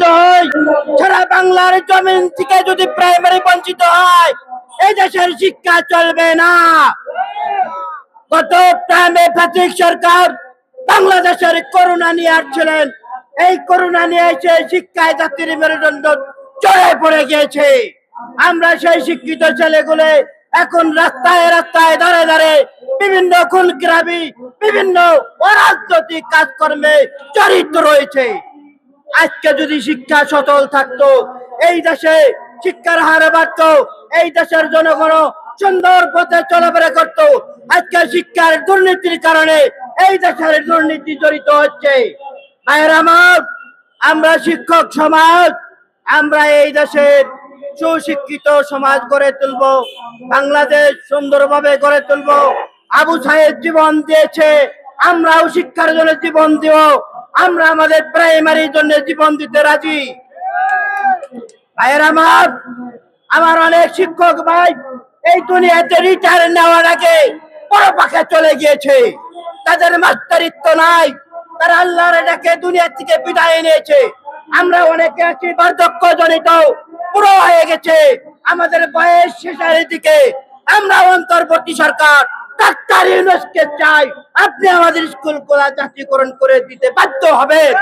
বঞ্চিত হই, সারা বাংলার জমিন থেকে যদি প্রাইমারি বঞ্চিত হয়, এই দেশের শিক্ষা চলবে না। গত টাইমে ফ্যাসিস্ট সরকার বাংলাদেশের করোনা নিয়ে আসছিলেন, এই করোনা নিয়ে এসে শিক্ষায় জাতির মেরুদণ্ড চড়ে পড়ে গিয়েছে। আমরা সেই শিক্ষিত ছেলেগুলো এখন রাস্তায় রাস্তায় দাঁড়ে দাঁড়ে বিভিন্ন খুনখারাবি, বিভিন্ন অরাজনৈতিক কাজকর্মে জড়িত রয়েছে। আজকে যদি শিক্ষা সচল থাকতো, এই দেশে শিক্ষার হার বাড়তো, এই দেশের জনগণ সুন্দর পথে চলাফেরা করতো। আজকে শিক্ষার দুর্নীতির কারণে এই দেশের দুর্নীতি জড়িত হচ্ছে। ভাইয়েরা আমার, আমরা শিক্ষক সমাজ, আমরা এই দেশের সুশিক্ষিত সমাজ গড়ে তুলবো, বাংলাদেশ সুন্দরভাবে গড়ে তুলবো। আবু সাহেব জীবন দিয়েছে, আমরাও শিক্ষার জন্য জীবন দিব। আমরা আমাদের প্রাইমারির জন্য জীবন দিতে রাজি। ভাইয়েরা আমার, আমার অনেক শিক্ষক ভাই এই দুনিয়াতে রিটায়ার নেওয়ার আগে বড় পাখে চলে গিয়েছে, তাদের মাস্টারিত্ব নাই, তারা আল্লাহর ডাকে দুনিয়া থেকে বিদায় নিয়েছে। আমরা অনেকে আছি বার্ধক্য জনিত, পুরো হয়ে গেছে, আমাদের বয়স শেষের দিকে। আমরা অন্তর্বর্তী সরকার ডাক্তার ইউনূসকে চাই, আপনি আমাদের স্কুলগুলো জাতীয়করণ করে দিতে বাধ্য হবেন।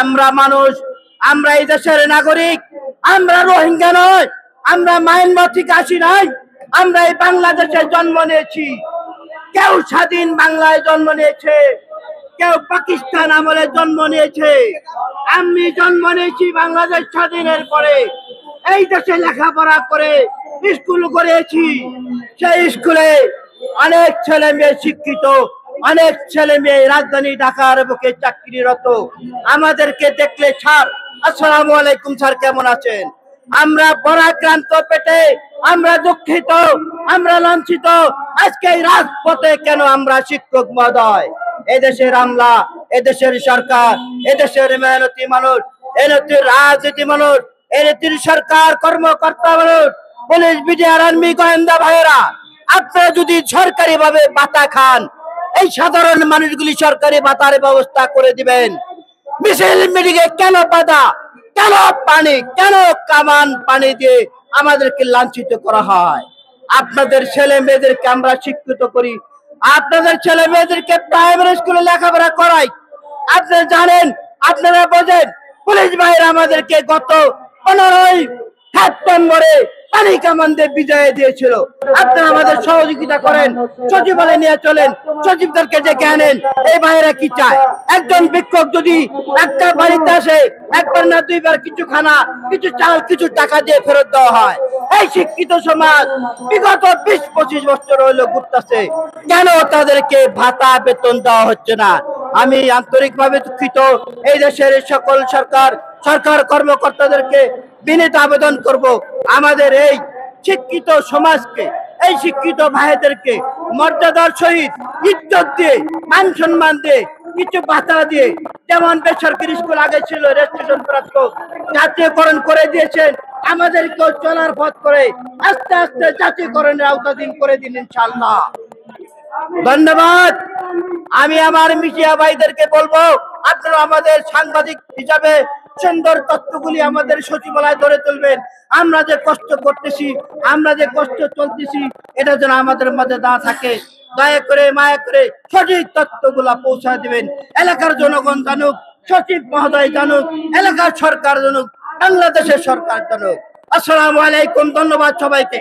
আমরা মানুষ, আমরা এই দেশের নাগরিক, আমরা রোহিঙ্গা নয়, আমরা মায়ানমার থেকে আসি নাই, আমরা এই বাংলাদেশে জন্ম নিয়েছি। কেউ স্বাধীন বাংলায় জন্ম নিয়েছে, কেউ পাকিস্তান আমলে জন্ম নিয়েছে। আমি জন্ম নিয়েছি বাংলাদেশ স্বাধীনের পরে, এই দেশে লেখাপড়া করে স্কুল করেছি। সেই স্কুলে অনেক ছেলে মেয়ে শিক্ষিত, অনেক ছেলে মেয়ে রাজধানী ঢাকার বুকে চাকরিরত। আমাদেরকে দেখলে স্যার আসসালামু আলাইকুম স্যার কেমন আছেন। আমরা পরাক্রান্ত পেটে, আমরা দুঃখিত, আমরা লাঞ্ছিত। আজকে এই রাজপথে কেন আমরা শিক্ষক মহোদয়? এদেশের আমলা, এদেশের সরকার, এদেশের মেহনতি মানুষ, এনতির রাজনীতি মানুষ, এনতির সরকার কর্মকর্তা মানুষ, পুলিশ, বিডিআর, আর্মি, গোয়েন্দা ভাইয়েরা, আপনারা যদি সরকারি ভাবে ভাতা খান, এই সাধারণ মানুষগুলি সরকারি ভাতার ব্যবস্থা করে দিবেন। মিছিল মিটিংয়ে কেন বাধা, কেন পানি, কেন কামান পানি দিয়ে আমাদেরকে লাঞ্ছিত করা হয়? আপনাদের ছেলে মেয়েদেরকে আমরা শিক্ষিত করি, আপনাদের ছেলে মেয়েদেরকে প্রাইমারি স্কুলে লেখাপড়া করাই। আপনারা জানেন, আপনারা বোঝেন, পুলিশ ভাইরা আমাদেরকে গত 15ই সেপ্টেম্বরে পানি কামান দিয়ে বিজয় দিয়েছিল। আপনারা আমাদের সহযোগিতা করেন, সচিবালয়ে নিয়ে চলেন, সচিবদেরকে ডেকে আনেন। এই ভাইয়েরা কি চায়? একজন ভিক্ষুক যদি একটা বাড়িতে আসে, একবার না দুইবার কিছু খানা, কিছু চাল, কিছু টাকা দিয়ে ফেরত দেওয়া হয়। এই শিক্ষিত সমাজ বিগত 20-25 বছর হইল ঘুরতেছে, কেন তাদেরকে ভাতা বেতন দেওয়া হচ্ছে না? আমি আন্তরিকভাবে দুঃখিত। এই দেশের সকল সরকার কর্মকর্তাদেরকে বিনীত আবেদন করব, আমাদের এই শিক্ষিত সমাজকে, এই শিক্ষিত ভাইদেরকে মর্যাদার সহিত ইজ্জত দিয়ে, মান সম্মান দিয়ে, কিছু ভাতা দিয়ে, যেমন বেসরকারি স্কুল আগে ছিল রেজিস্ট্রেশন প্রাপ্ত, জাতীয়করণ করে দিয়েছেন। আমাদেরকেও চলার পথ করে আস্তে আস্তে জাতীয়করণের আওতাধীন করে দিন ইনশাআল্লাহ। ধন্যবাদ। আমি আমার মিডিয়া ভাইদেরকে বলবো, আপনারা আমাদের সাংবাদিক হিসাবে সুন্দর তথ্যগুলি আমাদের সচিবালয়ে ধরে তুলবেন। আমরা যে কষ্ট করতেছি, আমরা যে কষ্ট চলতেছি, এটা যেন আমাদের মাঝে না থাকে। দয়া করে, মায়া করে সঠিক তথ্যগুলা পৌঁছায় দিবেন। এলাকার জনগণ জানুক, সচিব মহোদয় জানুক, এলাকার সরকার জানুক, বাংলাদেশের সরকার জানুক। আসসালামু আলাইকুম, ধন্যবাদ সবাইকে।